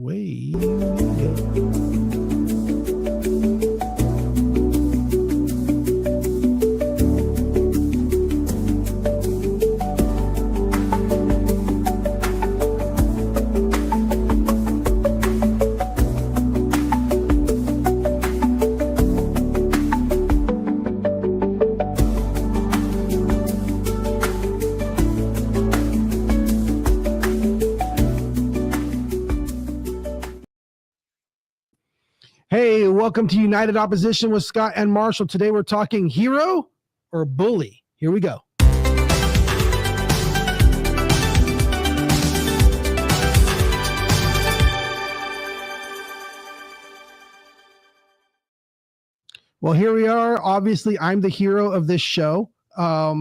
Way. Hey, welcome to United Opposition with Scott and Marshall. Today we're talking hero or bully. Here we go. Well, here we are. Obviously, I'm the hero of this show. I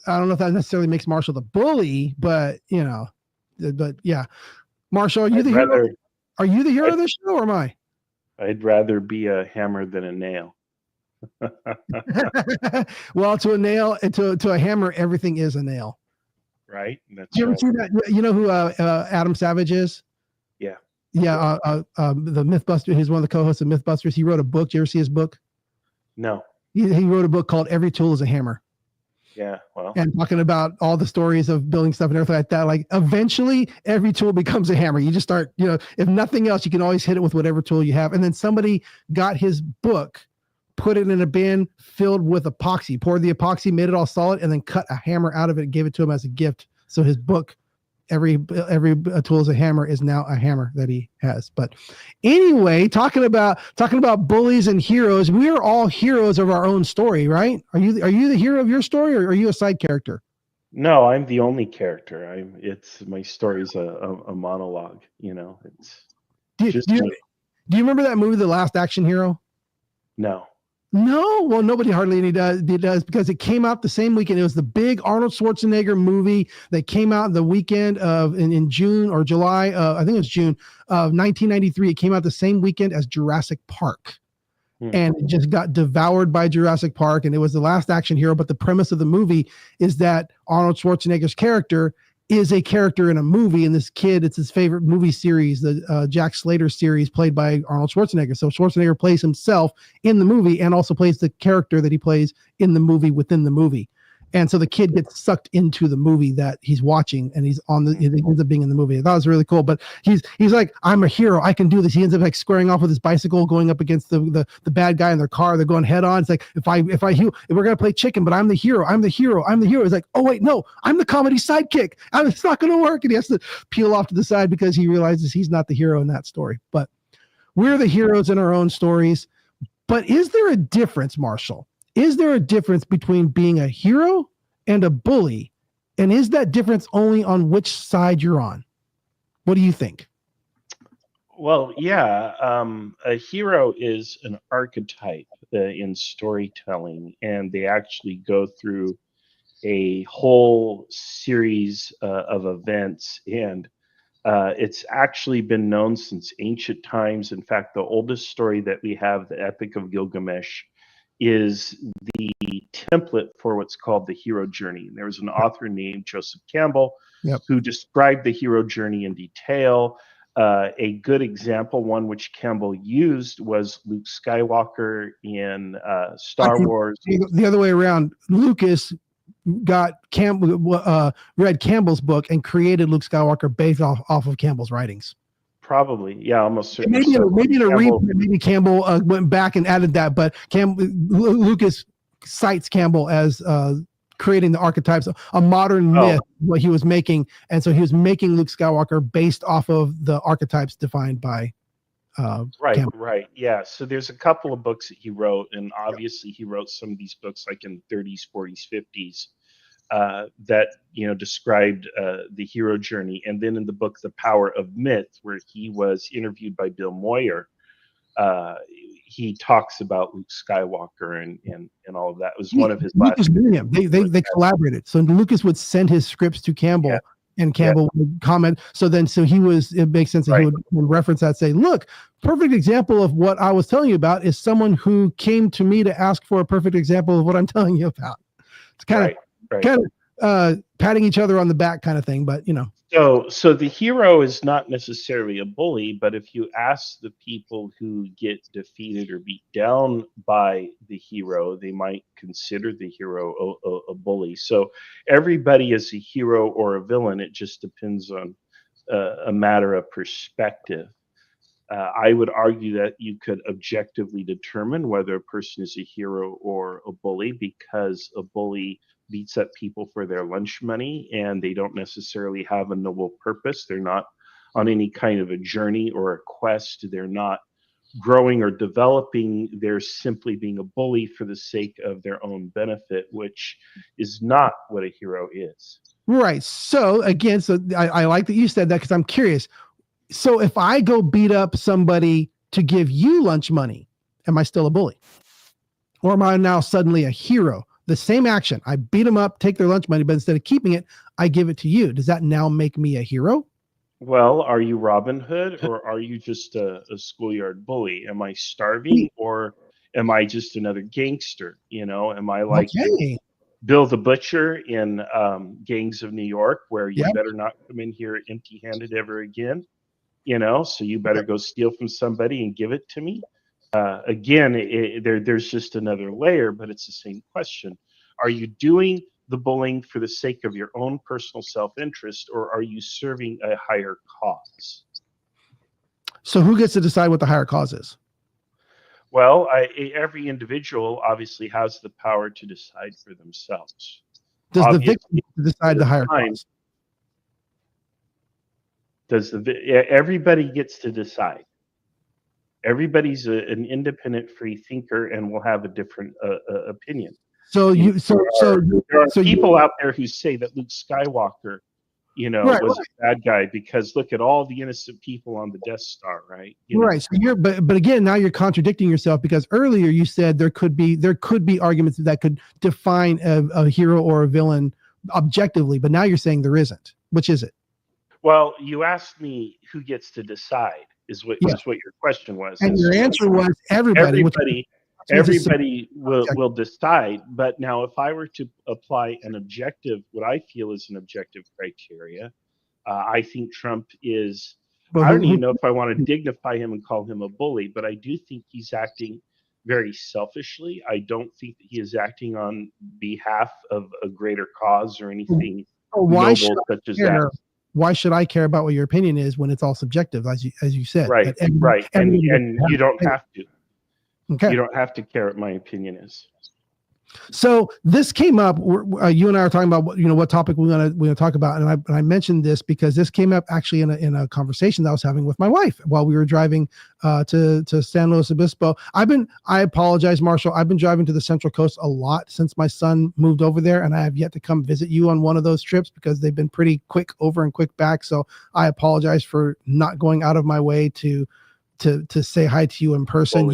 don't know if that necessarily makes Marshall the bully, but yeah. Marshall, are you the hero? Are you the hero of this show, or am I? I'd rather be a hammer than a nail. Well, to a nail and to a hammer, everything is a nail. Right? That's you ever right. see that? You know who Adam Savage is? Yeah. Yeah. The Mythbuster. He's one of the co-hosts of Mythbusters. He wrote a book. Do you ever see his book? No. He wrote a book called Every Tool is a Hammer. Yeah. Well. And talking about all the stories of building stuff and everything like that. Like eventually every tool becomes a hammer. You just start, if nothing else, you can always hit it with whatever tool you have. And then somebody got his book, put it in a bin filled with epoxy, poured the epoxy, made it all solid, and then cut a hammer out of it and gave it to him as a gift. So his book, every tool is a hammer, is now a hammer that he has. But anyway, talking about bullies and heroes, we are all heroes of our own story, right? Are you the hero of your story, or are you a side character? No, I'm the only character. It's my story's a monologue. It's do you remember that movie, The Last Action Hero? No. No, well, nobody hardly does because it came out the same weekend. It was the big Arnold Schwarzenegger movie that came out the weekend of in June or July. I think it was June of 1993. It came out the same weekend as Jurassic Park, and it just got devoured by Jurassic Park. And it was The Last Action Hero. But the premise of the movie is that Arnold Schwarzenegger's character is a character in a movie, and this kid, it's his favorite movie series, the Jack Slater series, played by Arnold Schwarzenegger. So Schwarzenegger plays himself in the movie and also plays the character that he plays in the movie within the movie. And so the kid gets sucked into the movie that he's watching, and he ends up being in the movie. I thought it was really cool. But he's like, I'm a hero. I can do this. He ends up like squaring off with his bicycle, going up against the bad guy in their car. They're going head on. It's like, if we're gonna play chicken, but I'm the hero. I'm the hero. I'm the hero. It's like, oh wait, no, I'm the comedy sidekick. It's not gonna work. And he has to peel off to the side because he realizes he's not the hero in that story. But we're the heroes in our own stories. But is there a difference, Marshall? Is there a difference between being a hero and a bully? And is that difference only on which side you're on? What do you think? Well, yeah. A hero is an archetype in storytelling, and they actually go through a whole series of events. And it's actually been known since ancient times. In fact, the oldest story that we have, the Epic of Gilgamesh, is the template for what's called the hero journey. And there was an author named Joseph Campbell who described the hero journey in detail. A good example, one which Campbell used, was Luke Skywalker in Star Wars. The other way around, Lucas got read Campbell's book and created Luke Skywalker based off of Campbell's writings. Probably, yeah, almost certainly. Maybe Campbell went back and added that, but Lucas cites Campbell as creating the archetypes, a modern myth, what he was making, and so he was making Luke Skywalker based off of the archetypes defined by. Campbell. Right, yeah. So there's a couple of books that he wrote, and obviously he wrote some of these books like in 30s, 40s, 50s. That described the hero journey. And then in the book The Power of Myth, where he was interviewed by Bill Moyer, he talks about Luke Skywalker and all of that. It was one of his last. They collaborated. So Lucas would send his scripts to Campbell, and Campbell would comment. It makes sense that he would reference that, say, look, perfect example of what I was telling you about is someone who came to me to ask for a perfect example of what I'm telling you about. It's kind of patting each other on the back kind of thing, but So the hero is not necessarily a bully, but if you ask the people who get defeated or beat down by the hero, they might consider the hero a bully. So everybody is a hero or a villain. It just depends on a matter of perspective. I would argue that you could objectively determine whether a person is a hero or a bully because a bully beats up people for their lunch money and they don't necessarily have a noble purpose. They're not on any kind of a journey or a quest. They're not growing or developing. They're simply being a bully for the sake of their own benefit, which is not what a hero is. Right. So again, so I like that you said that because I'm curious. So if I go beat up somebody to give you lunch money, am I still a bully? Or am I now suddenly a hero? The same action. I beat them up, take their lunch money, but instead of keeping it, I give it to you. Does that now make me a hero? Well, are you Robin Hood or are you just a schoolyard bully? Am I starving or am I just another gangster? Am I like Okay. Bill the Butcher in Gangs of New York, where you Yep. better not come in here empty-handed ever again? So you better go steal from somebody and give it to me. Again, there's just another layer, but it's the same question. Are you doing the bullying for the sake of your own personal self-interest, or are you serving a higher cause? So who gets to decide what the higher cause is? Well, every individual obviously has the power to decide for themselves. Does the Obviously, victim decide the higher time, cause? everybody gets to decide. Everybody's an independent free thinker and will have a different opinion. So You know, you so There are so people you out there who say that Luke Skywalker, right, was a bad guy because look at all the innocent people on the Death Star, right? right. So you're but again, now you're contradicting yourself because earlier you said there could be arguments that could define a hero or a villain objectively, but now you're saying there isn't. Which is it? Well, you asked me who gets to decide is what Yeah. your question was. And your so answer was everybody. everybody will decide. But now, if I were to apply an objective, what I feel is an objective criteria, I think Trump is. I don't even know if I want to dignify him and call him a bully, but I do think he's acting very selfishly. I don't think that he is acting on behalf of a greater cause or anything why noble should such as care? that. Why should I care about what your opinion is when it's all subjective, as you said? Right, right, and you don't have to. Okay. You don't have to care what my opinion is. So this came up. You and I are talking about what topic we're gonna talk about, and I mentioned this because this came up actually in a conversation that I was having with my wife while we were driving to San Luis Obispo. I apologize, Marshall. I've been driving to the Central Coast a lot since my son moved over there, and I have yet to come visit you on one of those trips because they've been pretty quick over and quick back. So I apologize for not going out of my way to say hi to you in person.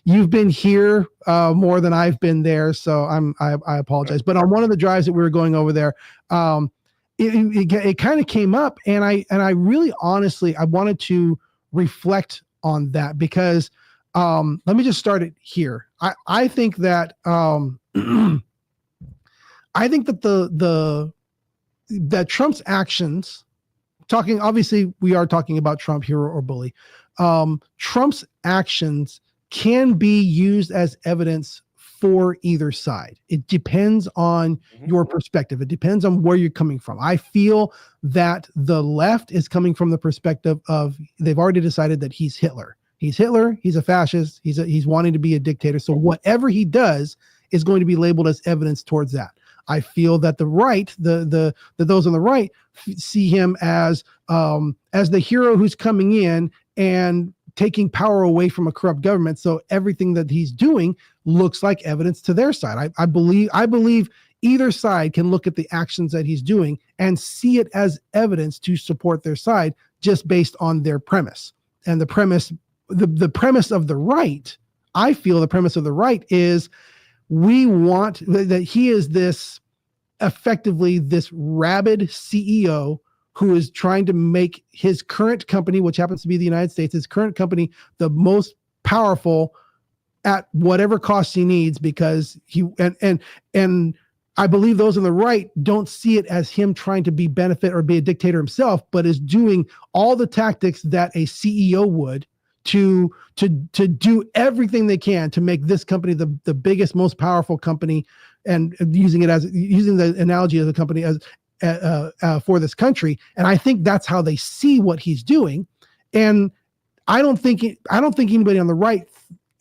You've been here more than I've been there, so I apologize. But on one of the drives that we were going over there, it kind of came up, and I really honestly I wanted to reflect on that because let me just start it here. I think that I think that that Trump's actions, obviously we are talking about Trump, hero or bully. Trump's actions can be used as evidence for either side. It depends on your perspective. It depends on where you're coming from. I feel that the left is coming from the perspective of they've already decided that he's Hitler. He's Hitler. He's a fascist. He's wanting to be a dictator. So whatever he does is going to be labeled as evidence towards that. I feel that the right, the those on the right see him as the hero who's coming in and taking power away from a corrupt government. So everything that he's doing looks like evidence to their side. I believe either side can look at the actions that he's doing and see it as evidence to support their side just based on their premise. And the premise of the right, I feel the premise of the right is we want that he is effectively this rabid CEO who is trying to make his current company, which happens to be the United States, his current company, the most powerful at whatever cost he needs, because I believe those on the right don't see it as him trying to be benefit or be a dictator himself, but is doing all the tactics that a CEO would to do everything they can to make this company the biggest, most powerful company, and using the analogy of the company as for this country. And I think that's how they see what he's doing. And I don't think anybody on the right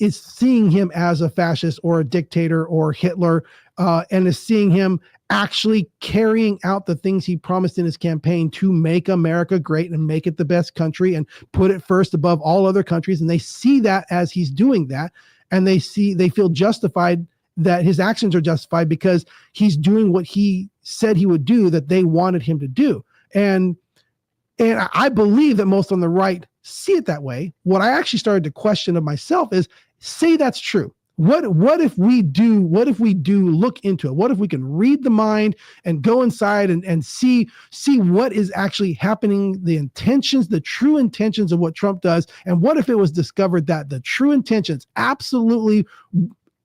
is seeing him as a fascist or a dictator or Hitler, and is seeing him actually carrying out the things he promised in his campaign to make America great and make it the best country and put it first above all other countries. And they see that as he's doing that, and they feel justified, that his actions are justified because he's doing what he said he would do, that they wanted him to do. And I believe that most on the right see it that way. What I actually started to question of myself is, say that's true. What if we do look into it? What if we can read the mind and go inside and see what is actually happening, the intentions, the true intentions of what Trump does? And what if it was discovered that the true intentions, absolutely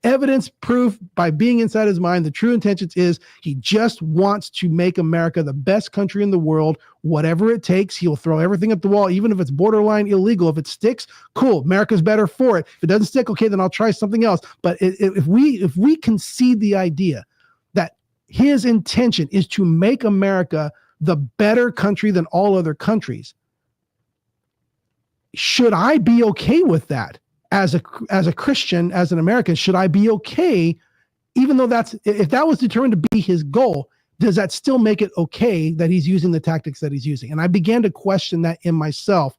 evidence, proof, by being inside his mind, the true intentions is he just wants to make America the best country in the world, whatever it takes. He'll throw everything at the wall, even if it's borderline illegal. If it sticks, cool, America's better for it. If it doesn't stick, okay, then I'll try something else. But if we concede the idea that his intention is to make America the better country than all other countries, should I be okay with that? As a Christian, as an American, should I be okay, even though if that was determined to be his goal, does that still make it okay that he's using the tactics that he's using? And I began to question that in myself,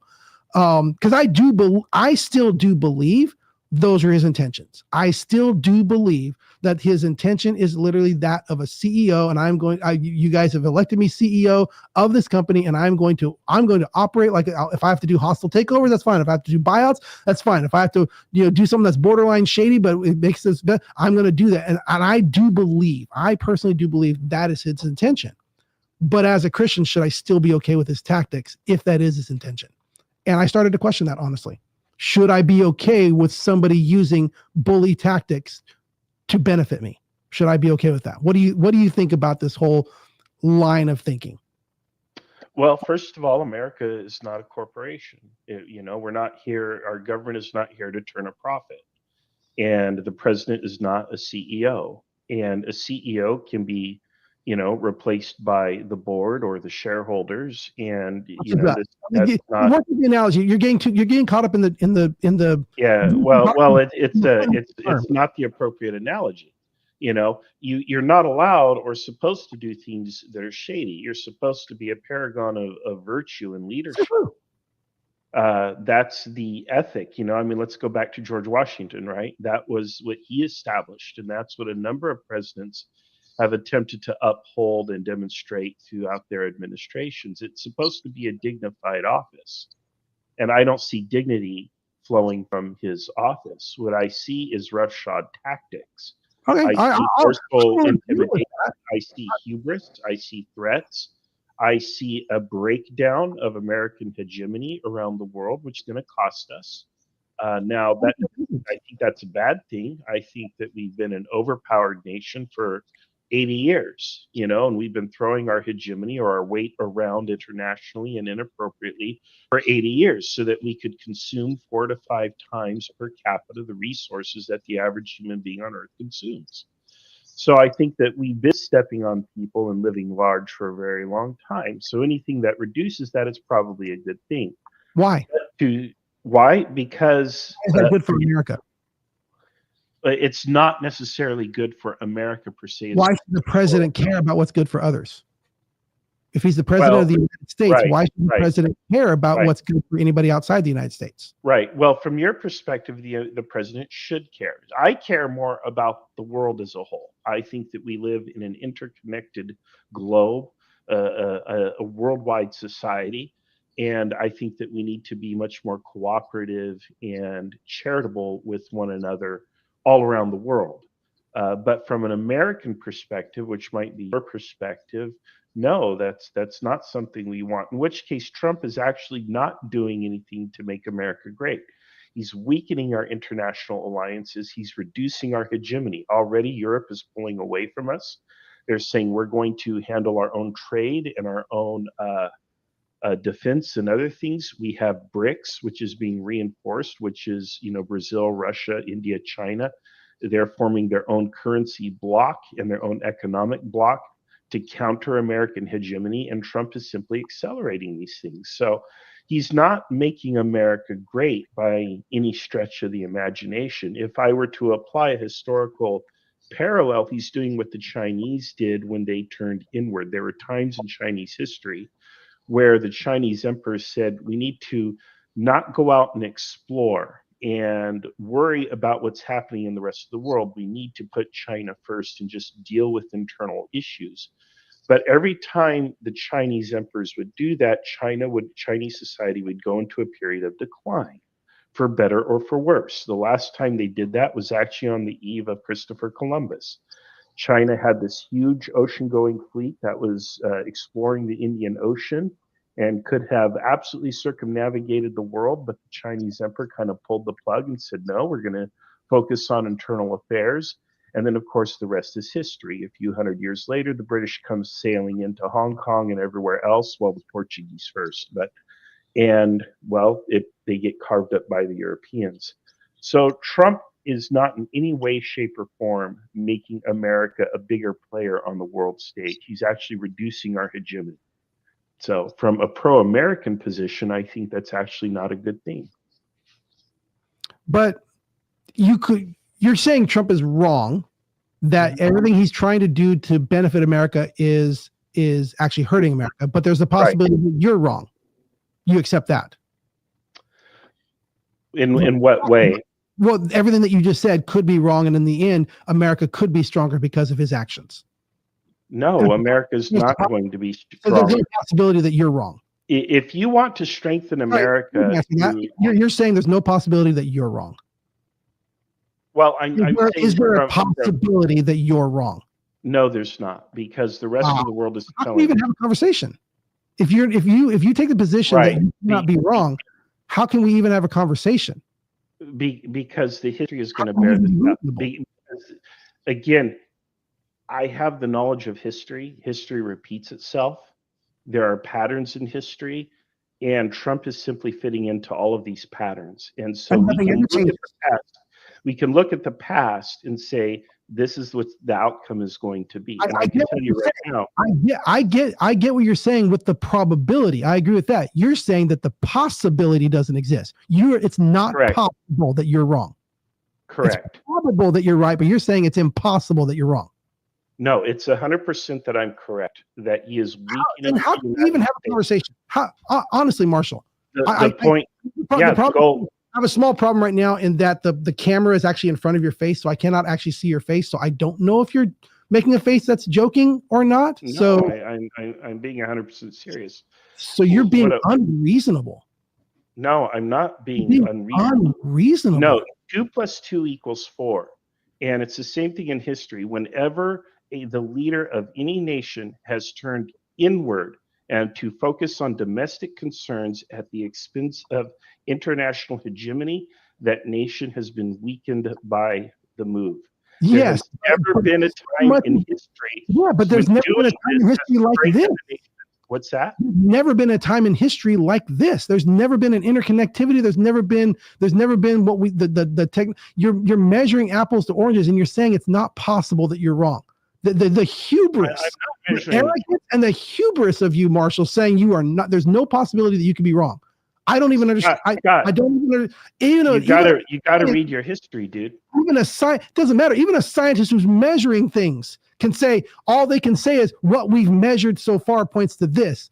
because I still do believe those are his intentions. I still do believe that his intention is literally that of a CEO, and you guys have elected me CEO of this company, and I'm going to operate like, if I have to do hostile takeovers, that's fine. If I have to do buyouts, that's fine. If I have to do something that's borderline shady, but it makes this better, I'm going to do that. And I personally do believe that is his intention. But as a Christian, should I still be okay with his tactics if that is his intention? And I started to question that, honestly. Should I be okay with somebody using bully tactics to benefit me? Should I be okay with that? What do you think about this whole line of thinking? Well, first of all, America is not a corporation. We're not here. Our government is not here to turn a profit, and the president is not a CEO. And a CEO can be, replaced by the board or the shareholders. And that's not. What's the analogy? You're getting caught up in the. Yeah, well, it's not the appropriate analogy. You're not allowed or supposed to do things that are shady. You're supposed to be a paragon of virtue and leadership. That's the ethic. Let's go back to George Washington, right? That was what he established, and that's what a number of presidents have attempted to uphold and demonstrate throughout their administrations. It's supposed to be a dignified office, and I don't see dignity flowing from his office. What I see is roughshod tactics. Okay, I see forceful intimidation. I see hubris. I see threats. I see a breakdown of American hegemony around the world, which is going to cost us. I think that's a bad thing. I think that we've been an overpowered nation for 80 years, and we've been throwing our hegemony or our weight around internationally and inappropriately for 80 years so that we could consume 4 to 5 times per capita the resources that the average human being on earth consumes. So I think that we've been stepping on people and living large for a very long time. So anything that reduces that is probably a good thing. Why? Why? Because is that good for America? It's not necessarily good for America per se. Why should the president care about what's good for others? If he's the president of the United States, why should the president care about what's good for anybody outside the United States? Right. Well, from your perspective, the president should care. I care more about the world as a whole. I think that we live in an interconnected globe, a worldwide society. And I think that we need to be much more cooperative and charitable with one another all around the world. But from an American perspective, which might be your perspective, no, that's not something we want. In which case, Trump is actually not doing anything to make America great. He's weakening our international alliances. He's reducing our hegemony. Already, Europe is pulling away from us. They're saying we're going to handle our own trade and our own defense and other things. We have BRICS, which is being reinforced, which is, Brazil, Russia, India, China. They're forming their own currency bloc and their own economic bloc to counter American hegemony, and Trump is simply accelerating these things. So he's not making America great by any stretch of the imagination. If I were to apply a historical parallel, he's doing what the Chinese did when they turned inward. There were times in Chinese history where the Chinese emperor said, we need to not go out and explore and worry about what's happening in the rest of the world. We need to put China first and just deal with internal issues. But every time the Chinese emperors would do that, Chinese society would go into a period of decline, for better or for worse. The last time they did that was actually on the eve of Christopher Columbus. China had this huge ocean-going fleet that was exploring the Indian Ocean and could have absolutely circumnavigated the world, but the Chinese emperor kind of pulled the plug and said, no, we're going to focus on internal affairs. And then, of course, the rest is history. A few hundred years later, the British come sailing into Hong Kong and everywhere else, well, the Portuguese first. They get carved up by the Europeans. So Trump is not in any way, shape, or form making America a bigger player on the world stage. He's actually reducing our hegemony. So from a pro-American position, I think that's actually not a good thing. But you're saying Trump is wrong, that everything he's trying to do to benefit America is actually hurting America, but there's a possibility that you're wrong. You accept that? In what way? Well, everything that you just said could be wrong, and in the end, America could be stronger because of his actions. No, America's not going to be strong. So there's no possibility that you're wrong. If you want to strengthen America, you're saying there's no possibility that you're wrong. Well, is there a possibility that you're wrong? No, there's not, because the rest of the world is telling. How can we even have a conversation? If you take the position that you cannot be wrong, how can we even have a conversation? Because the history is going to bear this out. Again, I have the knowledge of history. History repeats itself. There are patterns in history, and Trump is simply fitting into all of these patterns. And so we can look at the past and say, this is what the outcome is going to be. And I can tell you right now. I get what you're saying with the probability. I agree with that. You're saying that the possibility doesn't exist. It's not possible that you're wrong. Correct. It's probable that you're right, but you're saying it's impossible that you're wrong. No, it's 100% that I'm correct. That he is weakening. How can we even have a conversation? Honestly, Marshall. The point. I have a small problem right now in that the camera is actually in front of your face, so I cannot actually see your face. So I don't know if you're making a face that's joking or not. No, so I'm being 100% serious. So you're being unreasonable. No, I'm not being unreasonable. No, 2 + 2 = 4. And it's the same thing in history. Whenever the leader of any nation has turned inward and to focus on domestic concerns at the expense of international hegemony, that nation has been weakened by the move. Yes. There's never been a time in history. Yeah, but there's never been a time in history like this. What's that? There's never been a time in history like this. There's never been an interconnectivity. There's never been what we you're measuring apples to oranges, and you're saying it's not possible that you're wrong. The hubris, the arrogance, and the hubris of you, Marshall, saying you are not. There's no possibility that you could be wrong. I don't even understand. I don't even. You gotta read your history, dude. Even doesn't matter. Even a scientist who's measuring things can say all they can say is what we've measured so far points to this.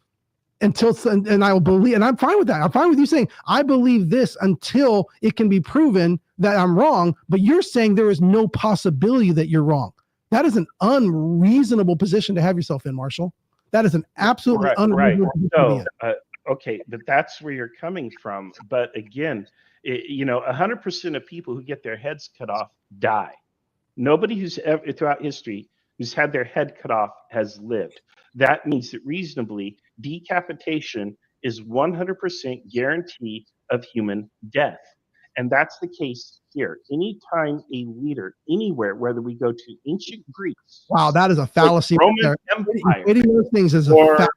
And I will believe, and I'm fine with that. I'm fine with you saying I believe this until it can be proven that I'm wrong. But you're saying there is no possibility that you're wrong. That is an unreasonable position to have yourself in, Marshall. That is an absolutely unreasonable position to be in. Okay, but that's where you're coming from. But again, 100% of people who get their heads cut off die. Nobody who's ever throughout history who's had their head cut off has lived. That means that reasonably, decapitation is 100% guarantee of human death. And that's the case here. Anytime a leader, anywhere, whether we go to ancient Greece, Wow, that is a fallacy. Roman Equating Empire, those things is a or fact.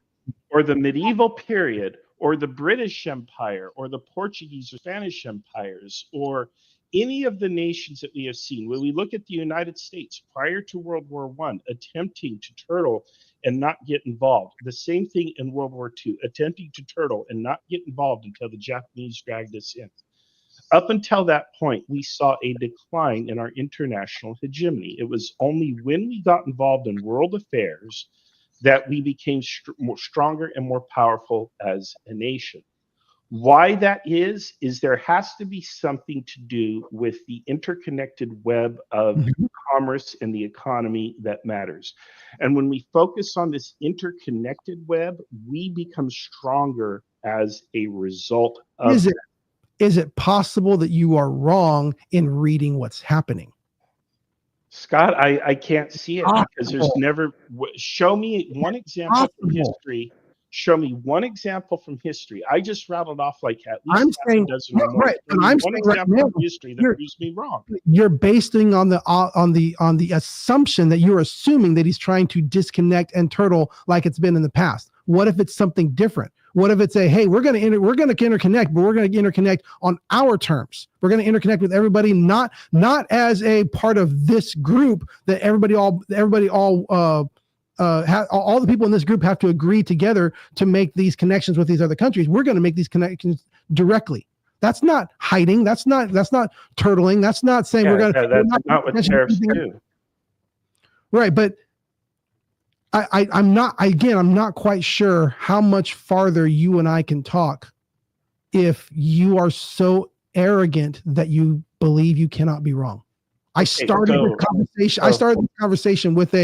or the medieval period, or the British Empire, or the Portuguese or Spanish empires, or any of the nations that we have seen, when we look at the United States prior to World War One, attempting to turtle and not get involved. The same thing in World War II, attempting to turtle and not get involved until the Japanese dragged us in. Up until that point, we saw a decline in our international hegemony. It was only when we got involved in world affairs that we became stronger and more powerful as a nation. Why that is there has to be something to do with the interconnected web of Mhm. commerce and the economy that matters. And when we focus on this interconnected web, we become stronger as a result of Is it is it possible that you are wrong in reading what's happening? Scott, I can't see it because there's Possible. never. Show me one example from Possible. history. Show me one example from history. I just rattled off like at least I'm half a saying dozen or more. right, Show but me I'm one saying right example now, from history that you're proves me wrong. you're basing on the assumption that you're assuming that he's trying to disconnect and turtle like it's been in the past. What if it's something different? What if it's a hey, we're going to interconnect, but we're going to interconnect on our terms. We're going to interconnect with everybody, not as a part of this group that all the people in this group have to agree together to make these connections with these other countries. We're going to make these connections directly. That's not hiding. That's not turtling. That's not saying we're going to. That's not what tariffs do. Right, but I'm not quite sure how much farther you and I can talk if you are so arrogant that you believe you cannot be wrong. I started the conversation with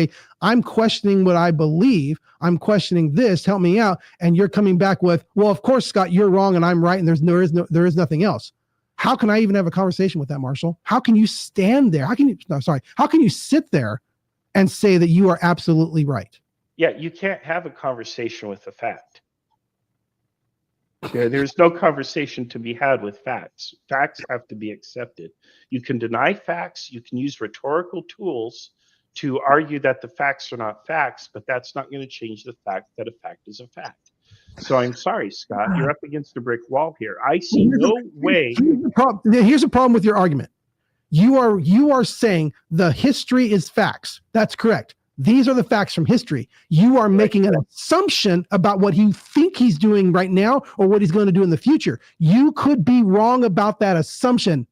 I'm questioning what I believe. I'm questioning this. Help me out. And you're coming back with, well, of course, Scott, you're wrong and I'm right. And there is nothing else. How can I even have a conversation with that, Marshall? How can you stand there? How can you sit there and say that you are absolutely right? Yeah, you can't have a conversation with a fact. There's no conversation to be had with facts. Facts have to be accepted. You can deny facts. You can use rhetorical tools to argue that the facts are not facts, but that's not going to change the fact that a fact is a fact. So I'm sorry, Scott, you're up against a brick wall here. I see no way. Here's the problem with your argument. You are saying the history is facts. That's correct. These are the facts from history. You are making an assumption about what you think he's doing right now or what he's going to do in the future. You could be wrong about that assumption.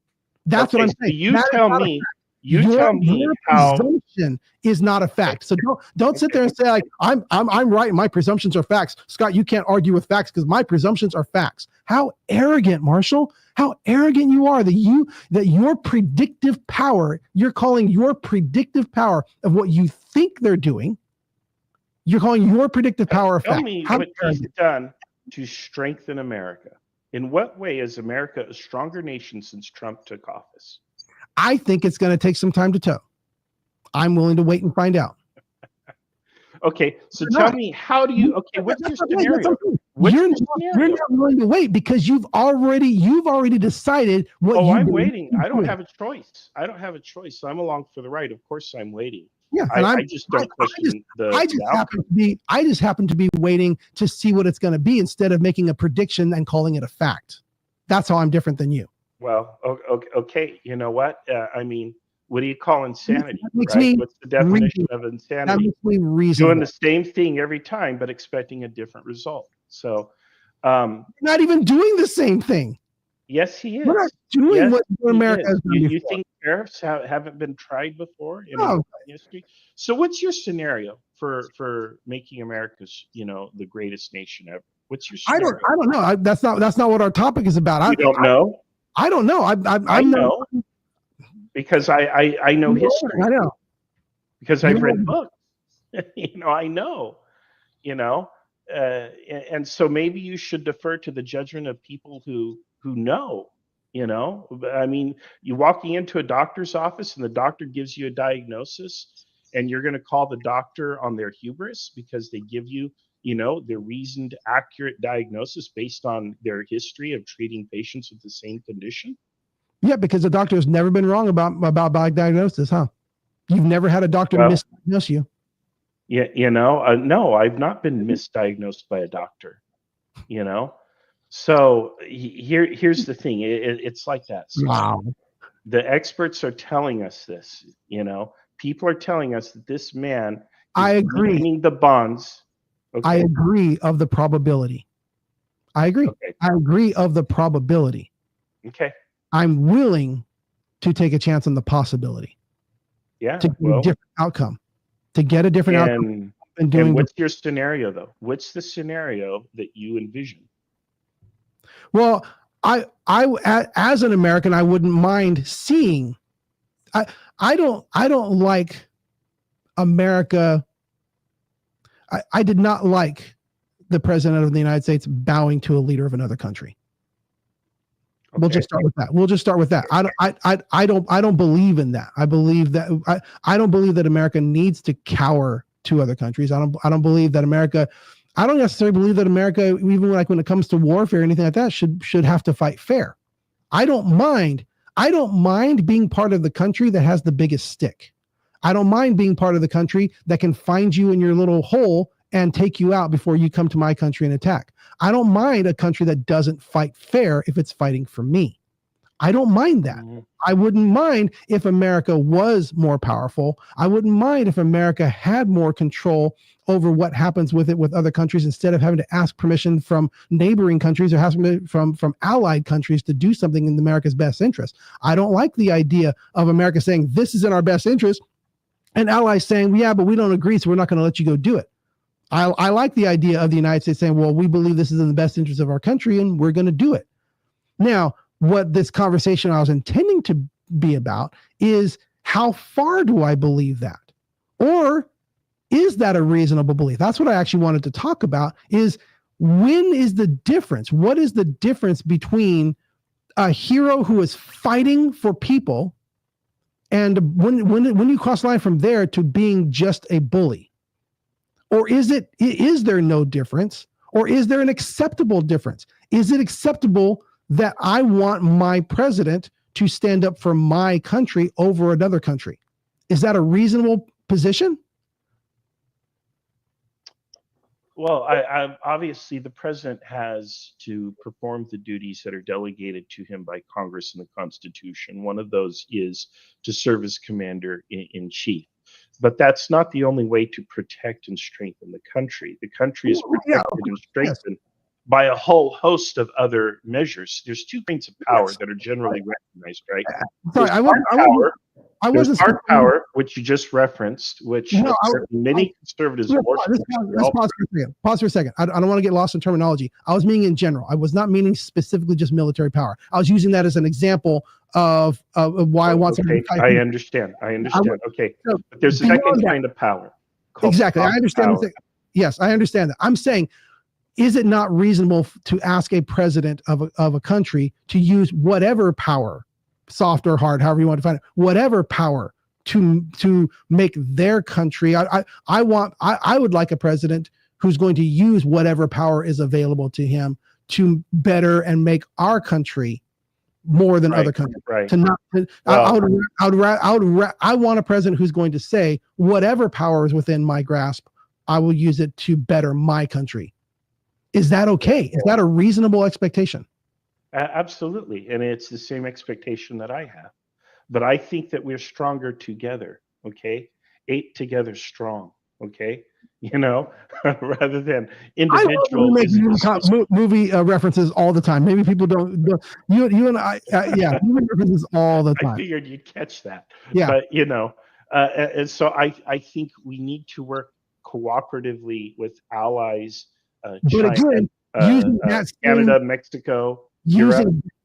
That's what I'm saying. You tell me how presumption is not a fact. So don't sit there and say like I'm right. My presumptions are facts. Scott, you can't argue with facts because my presumptions are facts. How arrogant, Marshall. How arrogant you are that your predictive power, you're calling your predictive power of what you think they're doing, you're calling your predictive power a fact. Tell me what he's done to strengthen America. In what way is America a stronger nation since Trump took office? I think it's going to take some time to tell. I'm willing to wait and find out. Okay, so tell me, how do you? Okay, what's your scenario? You're not willing to wait because you've already decided what. Oh, I'm waiting. I don't have a choice. So I'm along for the ride. Of course, I'm waiting. Yeah, I just don't question the. I just happen to be waiting to see what it's going to be instead of making a prediction and calling it a fact. That's how I'm different than you. Well, okay. You know what? I mean, what do you call insanity? What's the definition of insanity? That makes me reasonable. Doing the same thing every time, but expecting a different result. So, not even doing the same thing. Yes, he is. We're not doing what America has done You think tariffs haven't been tried before in history? So, what's your scenario for making America, the greatest nation ever? What's your scenario? I don't know. That's not what our topic is about. You don't know? I don't know. I know because I know history. I know because I've read books. I know. And so maybe you should defer to the judgment of people who know. I mean, you're walking into a doctor's office and the doctor gives you a diagnosis, and you're going to call the doctor on their hubris because they give you, their reasoned, accurate diagnosis based on their history of treating patients with the same condition. Yeah, because the doctor has never been wrong about diagnosis, huh? You've never had a doctor Well, misdiagnose you. yeah, no, I've not been misdiagnosed by a doctor. You know, so here's the thing. It's like that, Scott. Wow. The experts are telling us this. People are telling us that this man I is agree. weakening the bonds. I Okay. agree of the probability. I agree. Okay. I agree of the probability. Okay. I'm willing to take a chance on the possibility Yeah. to get a Well, different outcome, to get a different outcome and than doing. what's your scenario though? What's the scenario that you envision? Well, as an American, I wouldn't mind seeing. I don't like America. I did not like the president of the United States bowing to a leader of another country. Okay. We'll just start with that. We'll just start with that. I don't believe in that. I believe that I don't believe that America needs to cower to other countries. I don't believe that America. I don't necessarily believe that America, even like when it comes to warfare or anything like that, should have to fight fair. I don't mind. I don't mind being part of the country that has the biggest stick. I don't mind being part of the country that can find you in your little hole and take you out before you come to my country and attack. I don't mind a country that doesn't fight fair if it's fighting for me. I don't mind that. I wouldn't mind if America was more powerful. I wouldn't mind if America had more control over what happens with it with other countries instead of having to ask permission from neighboring countries or asking from allied countries to do something in America's best interest. I don't like the idea of America saying this is in our best interest and allies saying, yeah, but we don't agree, so we're not going to let you go do it. I like the idea of the United States saying, well, we believe this is in the best interest of our country and we're going to do it. Now, what this conversation I was intending to be about is how far do I believe that? Or is that a reasonable belief? That's what I actually wanted to talk about is when is the difference? What is the difference between a hero who is fighting for people and when you cross the line from there to being just a bully? Or is there no difference? Or is there an acceptable difference? Is it acceptable that I want my president to stand up for my country over another country? Is that a reasonable position? Well, I obviously the president has to perform the duties that are delegated to him by Congress and the Constitution. One of those is to serve as commander in chief. But that's not the only way to protect and strengthen the country. The country is protected and strengthened by a whole host of other measures. There's two kinds of power that are generally recognized, right? Sorry, There's hard power, which you just referenced, which many conservatives Let's pause for a second. I don't want to get lost in terminology. I was meaning in general. I was not meaning specifically just military power. I was using that as an example of why I want something. I understand. Okay. But there's a second kind of power. Exactly. I understand. Yes, I understand that. I'm saying, is it not reasonable to ask a president of a country to use whatever power, soft or hard, however you want to find it, whatever power to make their country? I would like a president who's going to use whatever power is available to him to better and make our country more than other countries. Right. I want a president who's going to say whatever power is within my grasp, I will use it to better my country. Is that okay? Is that a reasonable expectation? Absolutely. And it's the same expectation that I have. But I think that we're stronger together. Okay. 8 together strong. Okay. Rather than individual. Movie references all the time. Maybe people don't. You and I, movie references all the time. I figured you'd catch that. Yeah. But and so I think we need to work cooperatively with allies. China, again, using Canada, Mexico,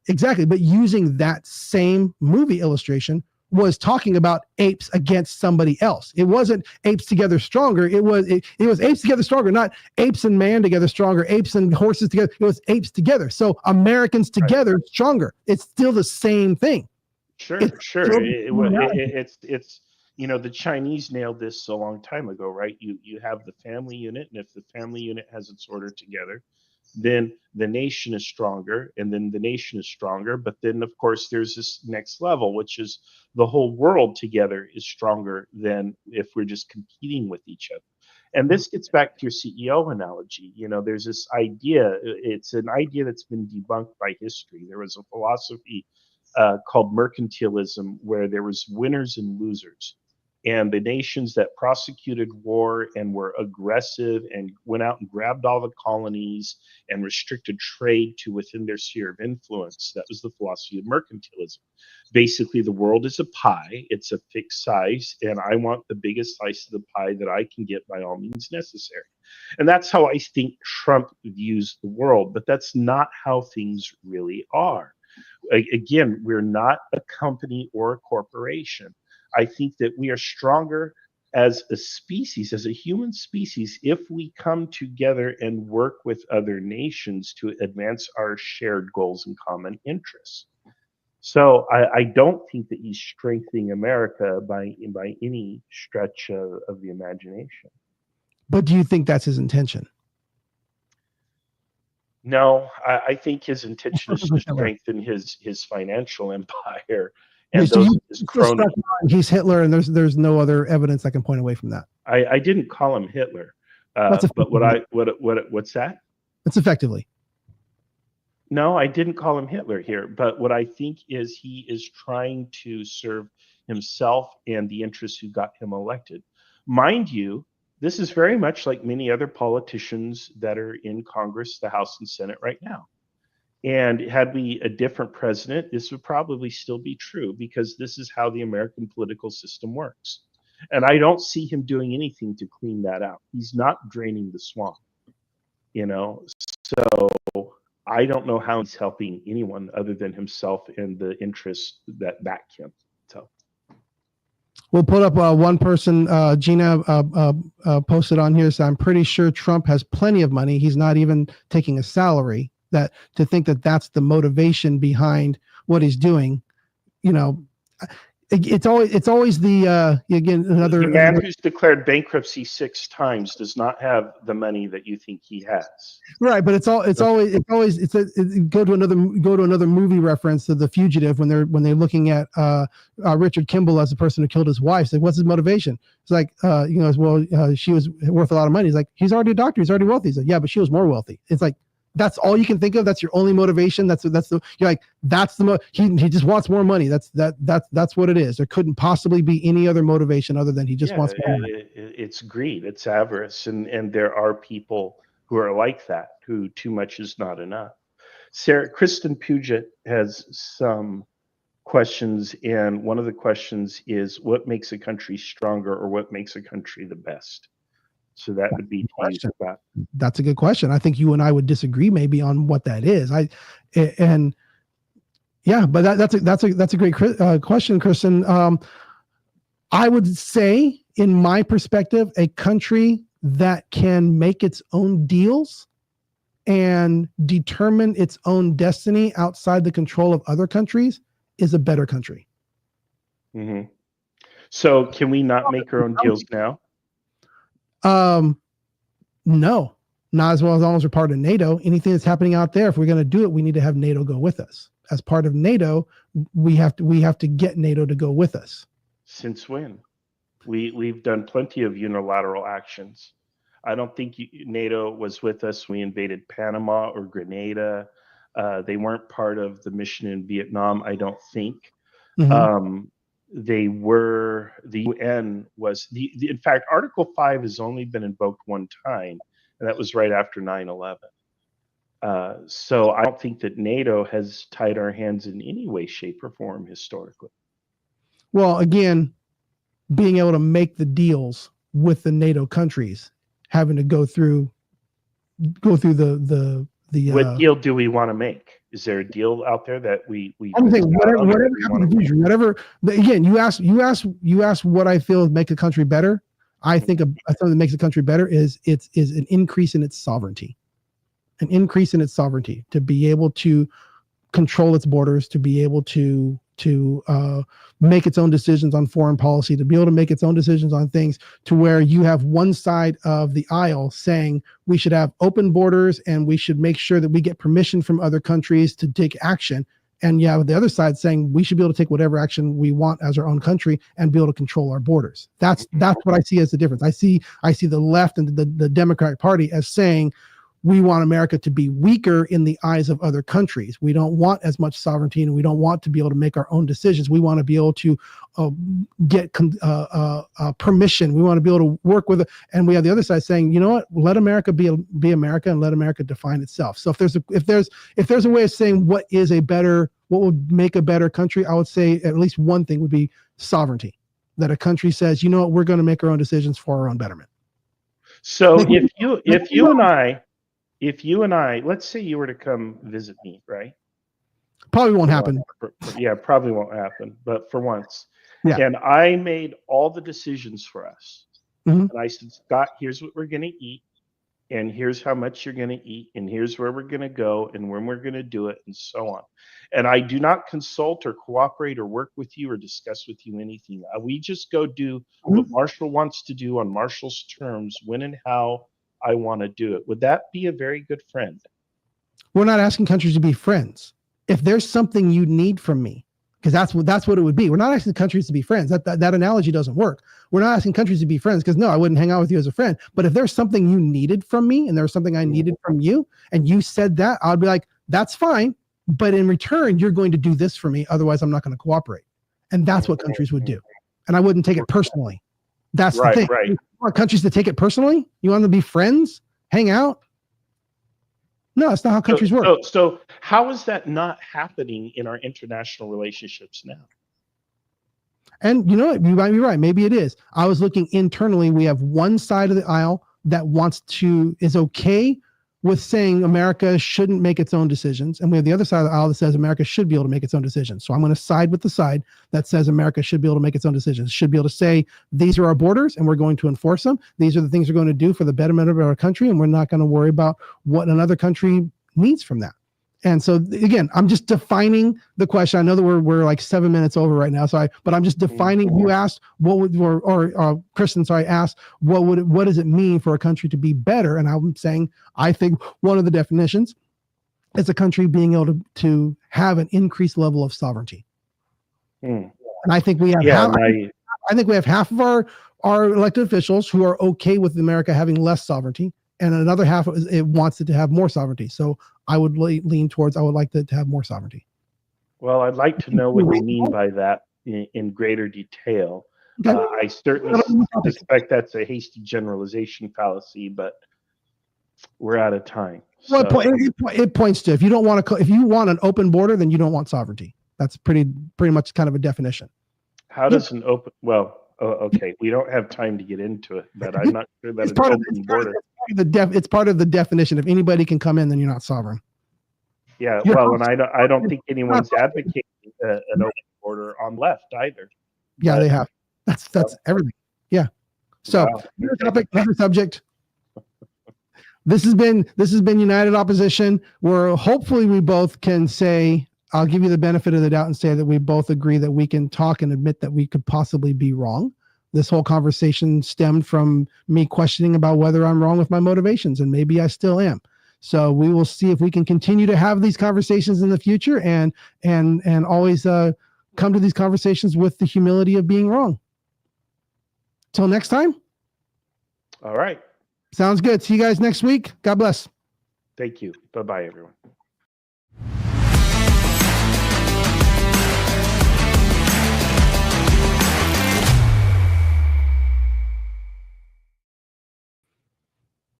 exactly. But using that same movie illustration was talking about apes against somebody else. It wasn't apes together stronger. It was apes together stronger, not apes and man together stronger, apes and horses together. It was apes together. So Americans together stronger. It's still the same thing. Sure. It's the Chinese nailed this a long time ago, right? You have the family unit, and if the family unit has its order together, then the nation is stronger, and then the nation is stronger. But then, of course, there's this next level, which is the whole world together is stronger than if we're just competing with each other. And this gets back to your CEO analogy. There's this idea, it's an idea that's been debunked by history. There was a philosophy called mercantilism, where there was winners and losers. And the nations that prosecuted war and were aggressive and went out and grabbed all the colonies and restricted trade to within their sphere of influence, that was the philosophy of mercantilism. Basically, the world is a pie. It's a fixed size, and I want the biggest slice of the pie that I can get by all means necessary. And that's how I think Trump views the world, but that's not how things really are. Again, we're not a company or a corporation. I think that we are stronger as a species, as a human species, if we come together and work with other nations to advance our shared goals and common interests. So I don't think that he's strengthening America by any stretch of the imagination. But do you think that's his intention? No, I think his intention is to strengthen his financial empire and so his cronies. He's Hitler, and there's no other evidence that can point away from that. I didn't call him Hitler, but what's that? It's effectively. No, I didn't call him Hitler here, but what I think is he is trying to serve himself and the interests who got him elected. Mind you, this is very much like many other politicians that are in Congress, the House and Senate right now. And had we a different president, this would probably still be true, because this is how the American political system works. And I don't see him doing anything to clean that out. He's not draining the swamp, So I don't know how he's helping anyone other than himself and the interests that back him. So we'll put up one person, Gina posted on here. So I'm pretty sure Trump has plenty of money. He's not even taking a salary. That to think that that's the motivation behind what he's doing, it's always the again the man who's declared bankruptcy 6 times does not have the money that you think he has. Right, but go to another movie reference to The Fugitive when they're looking at Richard Kimball as the person who killed his wife. It's like, what's his motivation? It's like she was worth a lot of money. He's like, he's already a doctor, he's already wealthy. He's like, yeah, but she was more wealthy. It's like, that's all you can think of. That's your only motivation. He just wants more money. That's what it is. There couldn't possibly be any other motivation other than he just wants more money. It's greed. It's avarice. And there are people who are like that, who too much is not enough. Kristen Puget has some questions. And one of the questions is, what makes a country stronger, or what makes a country the best? So that would be That's a good question. I think you and I would disagree maybe on what that is. But that's a great question, Kristen. I would say, in my perspective, a country that can make its own deals and determine its own destiny outside the control of other countries is a better country. Mm-hmm. So can we not make our own deals now? No, not as long as we're part of NATO. Anything that's happening out there, if we're going to do it, we need to have NATO go with us. As part of NATO, we have to get NATO to go with us. Since when? We've done plenty of unilateral actions. I don't think NATO was with us when we invaded Panama or Grenada. They weren't part of the mission in Vietnam, I don't think. Mm-hmm. The UN was in fact, Article 5 has only been invoked one time, and that was right after 9/11. So I don't think that NATO has tied our hands in any way, shape, or form historically. Well, again, being able to make the deals with the NATO countries, having to go through the what deal do we want to make? Is there a deal out there that we I'm saying whatever again, you ask what I feel would make a country better. I think something that makes a country better is an increase in its sovereignty. An increase in its sovereignty to be able to control its borders, to be able to make its own decisions on foreign policy, to be able to make its own decisions on things, to where you have one side of the aisle saying we should have open borders and we should make sure that we get permission from other countries to take action. And yeah, the other side saying we should be able to take whatever action we want as our own country and be able to control our borders. That's what I see as the difference. I see the left and the Democratic Party as saying we want America to be weaker in the eyes of other countries. We don't want as much sovereignty, and we don't want to be able to make our own decisions. We want to be able to get permission. We want to be able to work with it. And we have the other side saying, you know what? Let America be America, and let America define itself. So if there's a way of saying what would make a better country, I would say at least one thing would be sovereignty. That a country says, you know what, we're going to make our own decisions for our own betterment. So if you and I, let's say you were to come visit me, right? Probably won't happen. Yeah, probably won't happen. But for once, yeah. And I made all the decisions for us. Mm-hmm. And I said, Scott, here's what we're going to eat, and here's how much you're going to eat, and here's where we're going to go, and when we're going to do it, and so on. And I do not consult or cooperate or work with you or discuss with you anything. We just go do what Marshall wants to do on Marshall's terms, when and how I want to do it. Would that be a very good friend? We're not asking countries to be friends. If there's something you need from me, because that's what it would be. We're not asking countries to be friends. That analogy doesn't work. We're not asking countries to be friends because no, I wouldn't hang out with you as a friend. But if there's something you needed from me and there's something I needed from you, and you said that, I'd be like, that's fine. But in return, you're going to do this for me. Otherwise, I'm not going to cooperate. And that's what countries would do. And I wouldn't take it personally. That's the thing. Right. You want countries to take it personally? You want them to be friends? Hang out? No, that's not how countries work. So how is that not happening in our international relationships now? And you know what? You might be right. Maybe it is. I was looking internally. We have one side of the aisle that is okay with saying America shouldn't make its own decisions. And we have the other side of the aisle that says America should be able to make its own decisions. So I'm going to side with the side that says America should be able to make its own decisions, should be able to say, these are our borders and we're going to enforce them. These are the things we're going to do for the betterment of our country. And we're not going to worry about what another country needs from that. And so again, I'm just defining the question. I know that we're like 7 minutes over right now. But I'm just defining. You asked what would, or Kristen, sorry, asked what does it mean for a country to be better? And I'm saying I think one of the definitions is a country being able to have an increased level of sovereignty. And I think we have I think we have half of our elected officials who are okay with America having less sovereignty, and another half it wants it to have more sovereignty. So I would lean towards, I would like to have more sovereignty. Well, I'd like to know what you mean by that in greater detail. Okay. I certainly suspect that's a hasty generalization fallacy, but we're out of time. Well, it points to, if you want an open border, then you don't want sovereignty. That's pretty much kind of a definition. How does an open, okay, we don't have time to get into it, but I'm not sure that it's an open border. It's part of the definition. If anybody can come in, then you're not sovereign. Yeah, well, and I don't think anyone's advocating an open border on left either. Yeah, they have. That's everything. Yeah. So another topic, another subject. This has been United Opposition, where hopefully we both can say, I'll give you the benefit of the doubt and say that we both agree that we can talk and admit that we could possibly be wrong. This whole conversation stemmed from me questioning about whether I'm wrong with my motivations, and maybe I still am. So we will see if we can continue to have these conversations in the future and always come to these conversations with the humility of being wrong. Till next time. All right. Sounds good. See you guys next week. God bless. Thank you. Bye-bye, everyone.